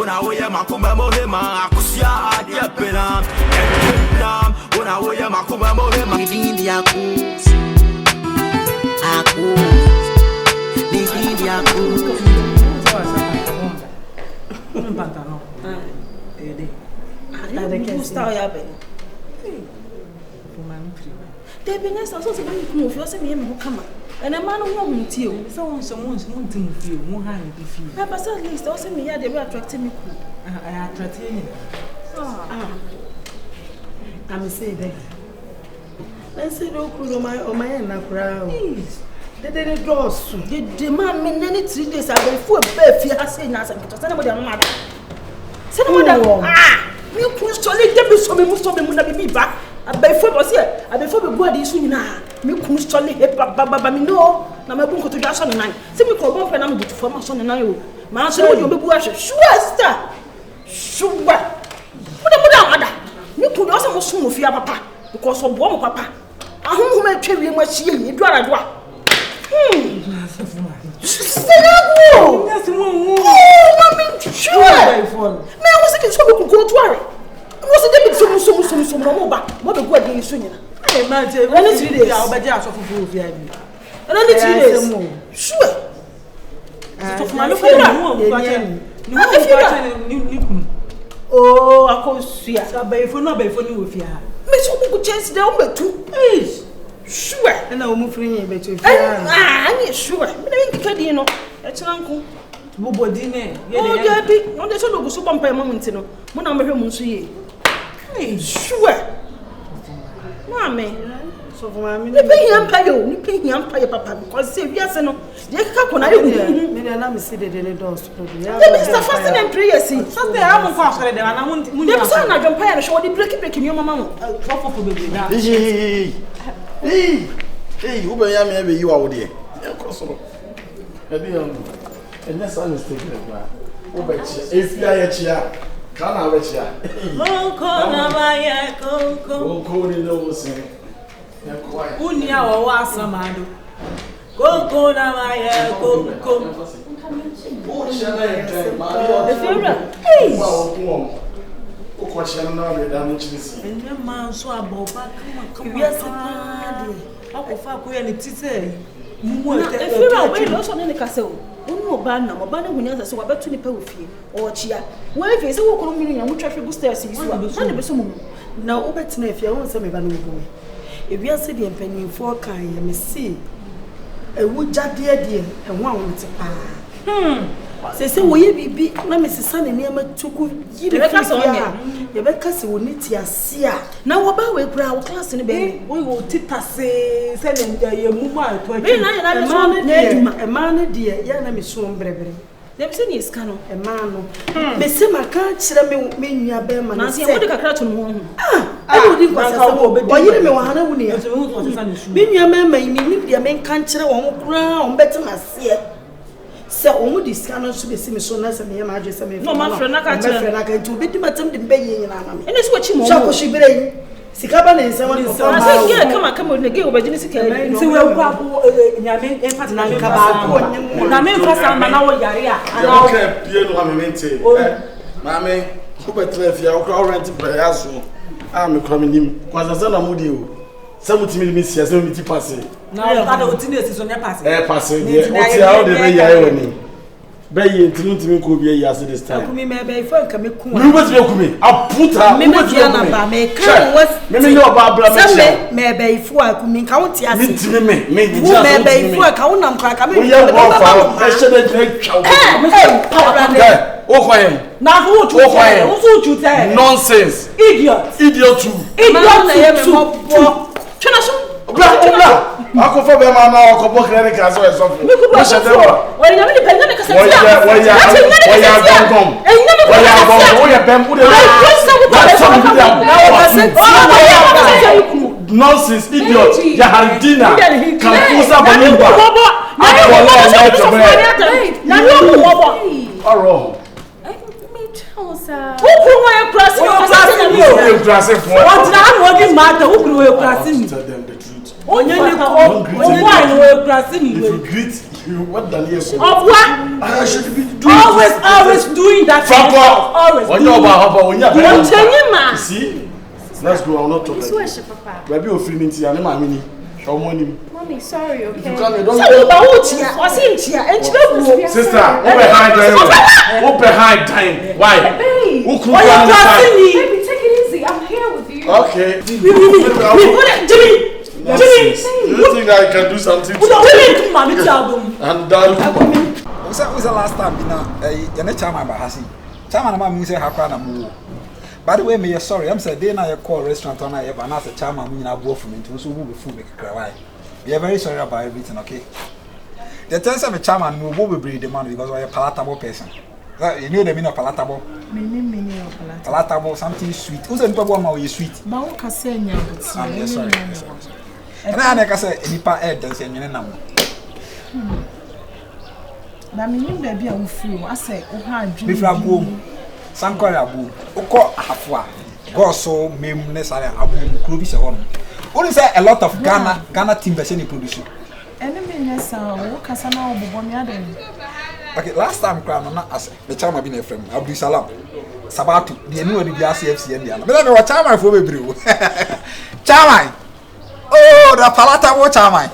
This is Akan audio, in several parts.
Una woya makuma mohema akusia adia pena. Una woya makuma mohema. Nidindi akus. Nidindi akus. Pantalon. Dede. Ada que está ya bem. Debe nessa só se vai com o fio se me kama. Ena ma no ho hunti o. So someone tin feel, mo ha ni feel. Na pass at least o se me ya dey attract me ku. I attract you. I'm say that. Let's say no ku no my na kra. They do so. The man me nani 3 days ago fu be fi ase na ase to say na mo dey mama da. Say na mo da. Me ku stole dey be so me na be ba. Abefo bo se abefo be go ade isu nyina. Me ku stole he baba me no. Na me bu nkoto dwa so nan. Se me ko bo fe na me butu fo ma so nan yo. Ma so mo dey obebu ahwe. Sure sister. Sure. Mo da amada. Me ku do so mo so mo fi papa because of bo mo papa. Ahun ma twa wie mo hie yi duara doa. Senago! Yes, mum. Oh, mommy, sure. Me I was thinking so we could go to her. Was it David so moba? What the good day soon. Hey, man, only 3 days. I'll bet you so for you. Only 3 days. Sure. So for my look oh, I can't see. So by for no by for you with ya. Me so good chance down by 2. Hey. Sure. And I will move free in better. I'm sure. Me dey kadi no. E chenanko. Bobodi ne. Oh, yeah, be. No dey so go so pampa moment no. Mo na mehwe mu nso ye. Hey, sure. Mama. So for my me pay him pay papa because say we ase no. Dey kaka ko na ye hu. Me dey na me see the doors. Yeah, Mr. Fasting and prayer see. Fasting am ko asore dem na mun. Dem so na jump prayer no show dey break me mama mo. Drop for baby na. Hey, who be ya me you out there? Koso. And that's a mistake like if you are chia, can I reach ya? Koko na baya koko. Koko ni no say. Unia wa wasamado. Koko na baya koko. Oh, shall I tell my hey. O question na we da no chisi. Enya man so aboba kama. We are separated. Akofa ko ya ni tite. Mumu e te. If you we no so ne ka se o. Onu oba na hunya se wa betu ni pa ofie. O chia. Wa fe se wo koro minu nya mutwa hwe stairs yi so. Na ne be so mu. Na obetina afia won se me ba no go. E bia se de mpanimfo kan ye me si. Ewu jade de e ho a won te pa. Se wo ye bibi na me sesa ne niam tuku yire ka so nya ye be ka se woni ti ase a na wo ba we kura wo class ne be wo tita se ne ye mu ma to be na ye na me so na eduma e ma ne de ye na me so mbrebre dem se ni iska no e ma no me se maka kire me nua be ma na se wo de kakra to no ho wo di kwasa wo yire me wa na wo ne ya me nua ma mi ni de me kan kire wo kura wo betima se se omu discount so be simi so na se me ma adwe se me no ma frɛ na ka kyerɛ na ka ntu be di matam de be yin na me ene so chi mo sha ko shibere yi sika ba na nsa wa ko na se ge kama ne ge obagini sika ni se we kwa bo nyame e fat na nka ba ko na me fa sa ma na wo yare a ana wo ka pie no amamente ma me ko betra fia wo ka rent be yaso a me kwa me nim kwa sa na mu di o se mutimi mi sia se mi ti passe na ada otini esi so nya passe passe de oti a o de be yae woni be ye ntimi ko bi ya se this time kumi me be fo nka me ku mi wo ti ku mi aputa me ti na ba me kan was me yo ba bla me me be fo akumi nka wo ti ase mi ntimi me di ja me be fo aka wo nam ka me ye wo fa e se de twa o kwa yen na wo chu wo su chu te nonsense idiot too na ye me mo twana so Bla akofo be ma na okobo clinic aso eso fu mo se de wa nya me de penya me kasa ti a wa ya gongom wo ya bem wo de nonsense idiot ya hardina kampusa bonimba na yo mo bo oro who put my class you class for what na no give matter who put my class tell them the truth onye ni ko onye ni we class ni if you greet What Daniel? Of what? I should be doing Always doing that. Always doing that. See? Let's go. I'll not talk like this. Baby, you're feeling it. I'm not meaning. Mommy, sorry, okay? If you can't, don't Sister, open high time. Why? Who could Baby, take it easy. I'm here with you. Okay. Jimmy. You think I can do something? And was the last time you're not chairman by Hassi? Chairman, my music, Hakana Moo. By the way, me, sorry, I'm saying, then I call restaurant on I have another chairman, I go from into so move food make a cry. We are very sorry about everything, okay? The terms of a chairman will be the money because we're a palatable person. You know the meaning of palatable? Palatable, something sweet. Who's the one more you sweet? Bauka senya, I'm sorry. And I say, Nipa Ed, and say, number. Na minim da bia wo free wo ase wo ha adwene Bifra boom sankore abu ukọ afwa goso mem ne sare abu kuro bi se ho no only say a lot of Ghana team version e produce ene me nyesa wo kasa na obobo mi aden. Okay, last time crown na ase the chama bi na frem Abdul Salam Sabatu de enu odi bia CFC and dia na me wa chama fo bebre wo chama oh da palata wo chama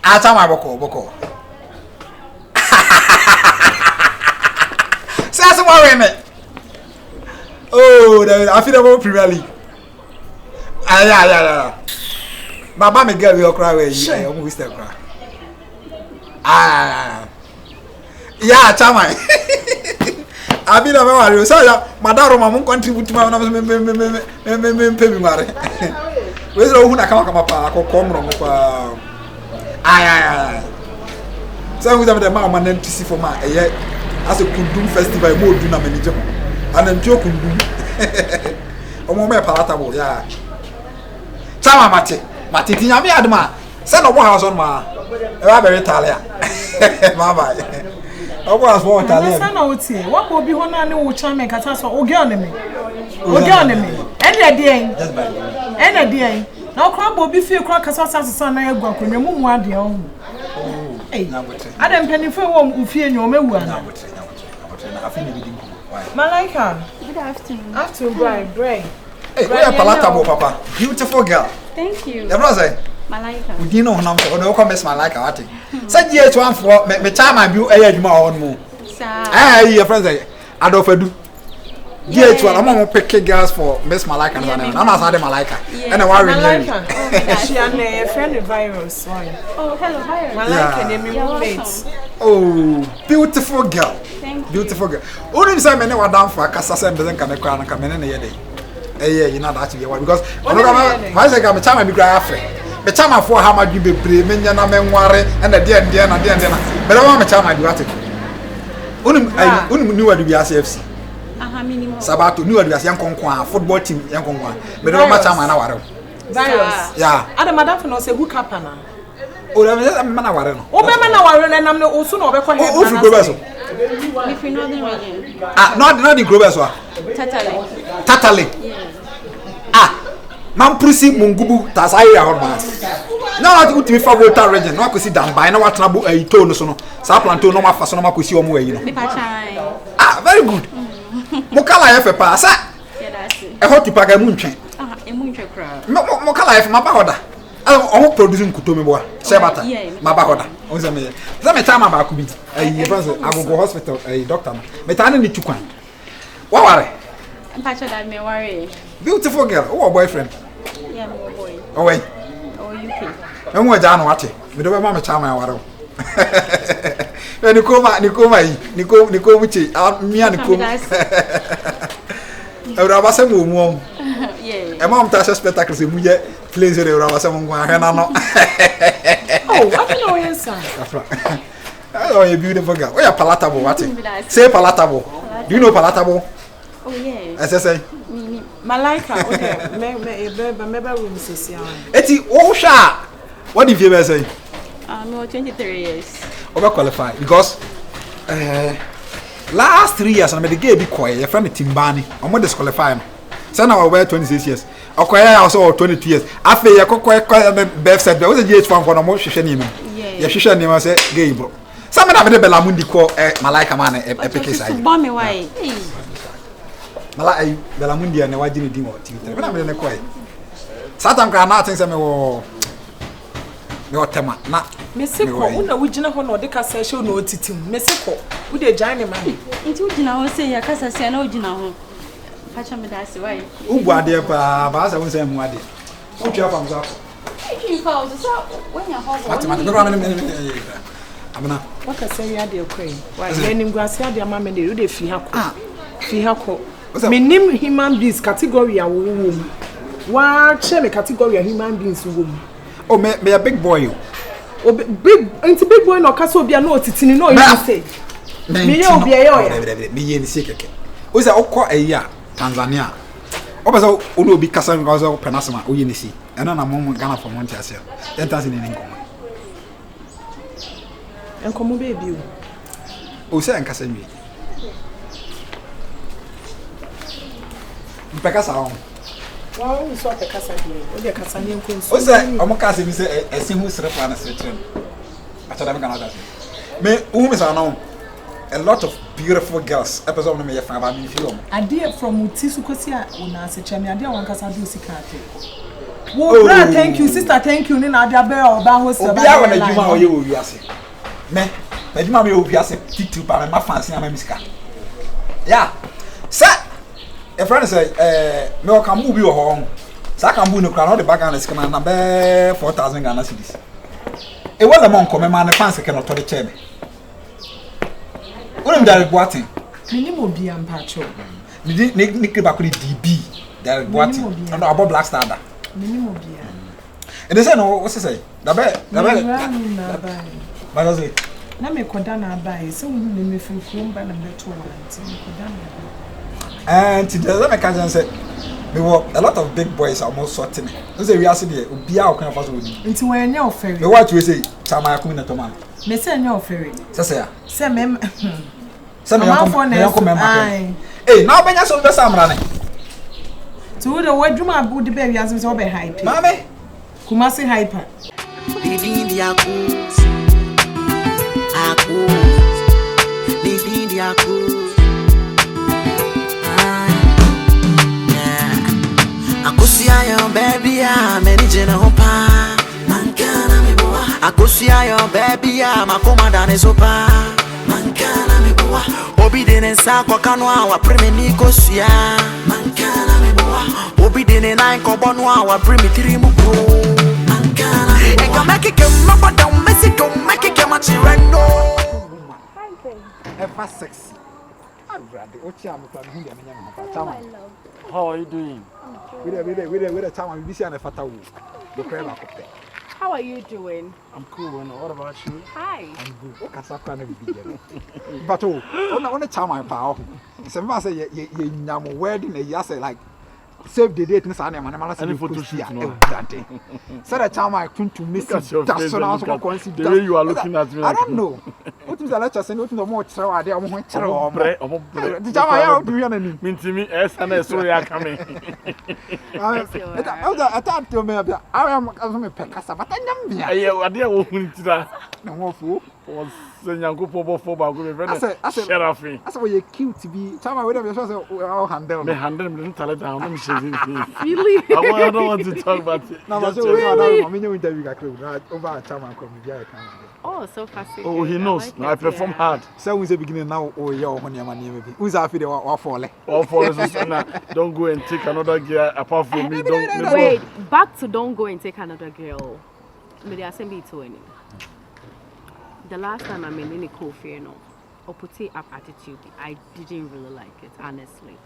a chama boko oh, I feel about Premier League. Yeah. Baba me girl, we cry where you almost cry. Yeah, chama. I been a very so madam mama contribute to my pay me mare. Where's the one come pa come wrong pa. So we have the mama name to see for my as a kundum festival mo do na manager and am joke kundum omo me palatable yeah chama mate tinya me adma say no house on ma e wa very Italia bye bye obo as for Italia say na oti wa ko bi ho na ne wo chama kata so oge on me ene de na okra bo bi fie kra kasa sasa na egu akonwa mu ade o eh adam penifo wo mfie nyo mewu ana Malaika, Good afternoon. Afternoon, Bray. Hey, we are palatable, Papa. Beautiful girl. Thank you. The brother. Malaika. We didn't know how to come miss Malaika. What? Said yes, one for me time and view a my own move. Sir. Your friends, Adolph do. Yes, one. I'm going to pick girls for Miss Malaika. I'm not saying Malaika. And I worry. Malaika. She and a friend of Virus. Oh, hello, hi. Malaika, they mean roommates. Oh, beautiful girl. Thank you. Beautiful girl. Only say me never down for Kasa say be can cry na come na yede. Eh, you know that you because my say me chama be cry afre. Me chama for how much be bre me nya na me nware and the dia na. But I want me chama be what. Unu ni wadu bi CFC. Aha minimum. Sabato ni wadu bi yankonkwa football team yankonkwa. Me do ma chama na ware. Virus. Yeah. Adam madam for no say who cap na. O da me na ware no. O be na ware na nam ne o so na obekọ head. O fi go be so. If you know the region. Not the global so. Tatale. Yes. Mampusi mungubu tasai ya horma. Na watu utimi favorite region. Na kwesi dambai na watrabu ito no so no. Sa planto no mafaso no makosi omo ayi no. Very good. Mokala yefe pa sa. Yeah, that's it. E hot tipa ga muntwen. Emu ntwe kra. Mokala yefe maba hoda. Omo produce nkuto me boa. Se bata. Maba hoda. Onza me. Za me chama ba ku bi. Ayi France agogo hospital doctor. Me tane ni tukwan. Wa ware. Mpacho that me worry. Beautiful girl. Who boyfriend? Yeah, my boy. Oh wait. Oh, UK. Enwo ja no wate. Me do be ma me chama ya ware. Nikoma yi. Nikomu chi. Mia nikomu. Ewra ba se mo mu. Yeah. E ma mta spectacle se mu ye plays e ewra ba se mo ngwa hwe na no. Oh, I don't know your son. Oh, you're beautiful girl. Oh, you're palatable. What? Say palatable. Do you know palatable? Oh, yes. As I say. Malaika, okay. Me room says ya. Eti, oh, sha. What did you say? I'm 23 years. Over qualified because last 3 years, I'm the gay be quiet. Your friend Timbani, I'm more disqualified. So now I wear 26 years. Okay, I also 22 years. After you quiet birth set, there was a GH fan for the most shiny. Yeah. ya hwehwe ne ma se gay bro some na be bela mundi ko malaika man epeke sai Ba me why mala bela mundi ya ne wagire din o twitter na me ne ko Satam ka na atin se me wo tema na Meseko una wugina ho no de kasa hye no otitim meseko wo de gyan ne ma nti wugina ho se ya kasa se na wugina ho pacha me da se why ugbu ade pa ba sa won se mu ade o twa fam za you call so when you hold Fatima me ro me amna waka se ya de kwai why yenim guase ade ama me de wo de fi ha ko menim human beings category a wo wo wa che me category of human beings wo mu oh me a big boy o big boy no kasa obi na otitini no you say me ye obi e yo ya me ye ni sekeke o say okọ eya Tanzania o be so o no obi kasa me kasa penasma o ye ni si ena na mo Ghana for month asia enta ni nkomo enkomo baby o say enkasa nwi mpekasa on wow so te kasa die o de kasa ni nkonso o say o mo kasa mi say esi hu sere pa na sere trem acha da me kana da me u mi sa no a lot of beautiful girls episode no me yefa ba mi fi o ade from uti sukosi a una se chemi ade wan kasa do sikate wo bra thank you sister thank you ni na ade abe o ba ho se ba obi a wona djuma o ye wo wiase me djuma me o wiase titu pa me ma fancy na ma misika ya sa a friend say me o kan bu bi wo ho sa kan bu no kra no de bag na sika na be 4000 Ghana cedis e wala mon ko me ma na fancy ke no to de cheme unem dare boatin minimo bi ampacho ni kriba ko DB dare boatin no abo black star da minimo bi e de say no what say da be na bai ba say na me koda na bai so hu ne me funfun ba na beto wa nti me koda na and today me can say we were a lot of big boys almost sorting no say we are see there obi a o kan fa so woni nti wan nya oferi we what we say chama ya kumi na to man me say nya oferi say ya say me say me yanko me ma na obenya so be samra ne to the wadwuma abu de be wiase so be hype mame Kumasi hyper Living the Akus Living the Akus Akusia yo baby ya menije na hopa Mankana meboa Akusia yo baby ya makoma dane sopa Mankana meboa Obi dene sa kwa kanwa wa primi niko suya Mankana meboa Obi dene na inkobonwa wa primi tirimu bro Mankana meboa Eka meki kemaba da umesi kumeki kemachirendo ever sexy brother ochi am kwa hu ya menya na chama how are you doing we the chama we see na fata wo the crema kope How are you doing? I'm cool and what about you Hi. I'm good o kasa kwa na bibi je but ona chama pa ho se me say ye nyam wedding e ya say like save the date na sa na ma say photo shoot no brother so the chama to miss that's so consider the way you are looking at me I don't know what is the lecture saying what no more try ade am ho kire o mo the chama ya do ya na ni mintimi esa na so ya kame I thought to me I am me pekasa but anyam bia aye ade wo huntira na wo fu was senyankopo bofo ba go me friend Sherafi asa we cute be chama we dem so how handle me handle me talent down me share Really? I don't want to talk about it na so we don't me new interview ka club over chama come bia kan Oh, so fascinating. oh he knows like now I perform hard so we say beginning now oh yeah oh niam niam bi we say dey wa fall all for us don't go and take another girl apart from me don't Wait, back to don't go and take another girl. Maybe I send it to any. The last time I made any coffee, no, or put up attitude, I didn't really like it, honestly.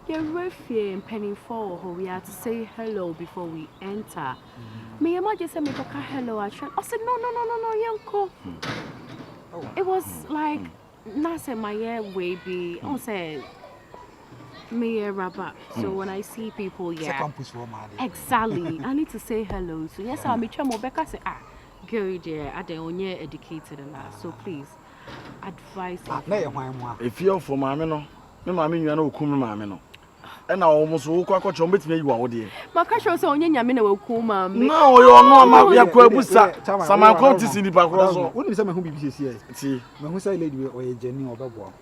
You're refugee and penny for who we had to say hello before we enter. Me and my just said me go hello. I said no, Yanko. It was like not say my hair wavy. I said me a rabbit. So when I see people, yeah, exactly. I need to say hello. So yes, I'll be trying more. Becca say girl dear, I don't only educated and that. So please advise. if you're for mammy no, me mammy you know come mammy no. And I almost woke up to meet me. You are there. My cash was on Yamina will come. No, you're not my Yakubusa. Some accountants in the background. Wouldn't say my home BBC. See, who say lady or a Jenny or Babo.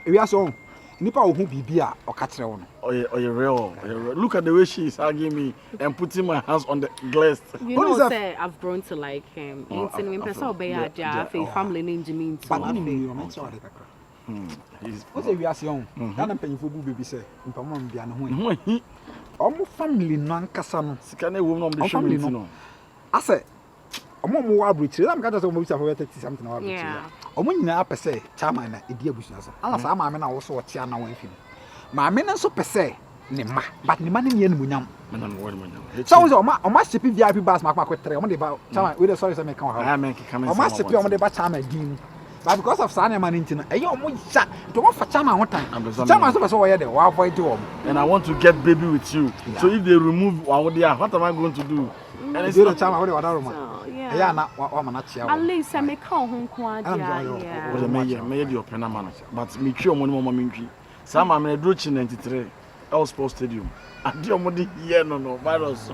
We are so. Nipa who be or catch on. Oh, you're real. Look at the way she is hugging me and putting my hands on the glass. You know, say I've grown to like him. It's an impressive family named Jimmy. What's a we are young? That paying for baby say, in Pamon Biano. Almost family non Cassano. Can a woman be family? No, I say, a more wabridge. I'm going to something about it. O mun nyina pese chama na edi abusunya so ala sa ma me na wo so otia na wan fi ma me na so pese ne ma but ne ma ne ye nmunyam me na wo nmunyam so o ma ship VIP bus ma kwa kwetre o de ba chama we dey sorry say me kan ha o ma ship o de ba chama din but because of sana man ntina e ye o mo ya to wo fa chama ho tan chama so pese wo ye de wo avoid wo and I want to get baby with you. So if they remove what am I going to do? And it's not chama wo de wadaroma. Yeah, na wa chia. At least I make call home quadia. Yeah. What may the open man. But me cure money mama minki. Some am na drochi 93. El Sports Stadium. And the money here no virus.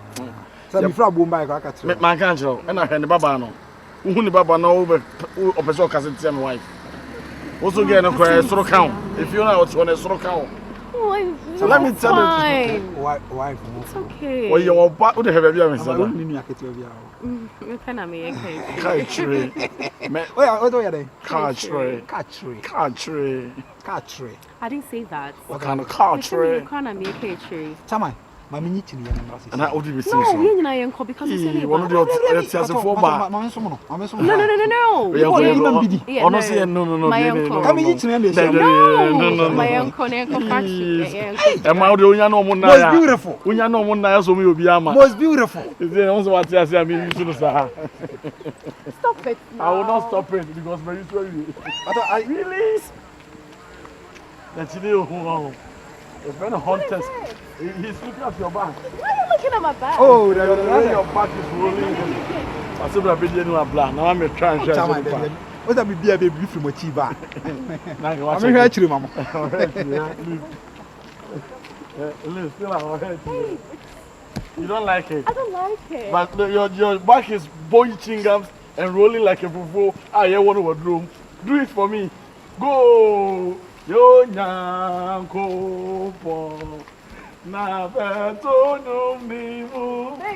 So me fra bomba ka ka tire. Man kan chiro. E na hwe ne baba no. Uhu ne baba no o person ka se tia me wife. Also get no kwa soro kan. If you know what on soro kan. So let me tell you. Wife. It's okay. Well, you are what the have you said? I need me akete bia. You can me country. Oh yeah, what do you country. I didn't say that. What kind of country? You can't me country. Chama, mama ni chini ya namba. And I would be saying so. No, you na yanko because you say one of the tias for ba. No. Ono say no. My uncle. Come ni chini ya. No. My uncle factory. E ma de onya no mo na ya. Most beautiful. Onya no mo na ya so me obi ama. Most beautiful. Is there also what you say me you know sir. Stop it. I will not stop it because very sorry. I really that's you who it's been a hunters. He's looking at your back. Why are you looking at my back? Oh, your back is rolling. I said, I'm going to black. Now I'm trying to what that be a baby from a chiba. I'm here actually, Mama. You don't like it? I don't like it. But your back is boy chingams and rolling like a fufu. I hear one over room. Do it for me. Go. Yo nyanko po na beto nyumbivu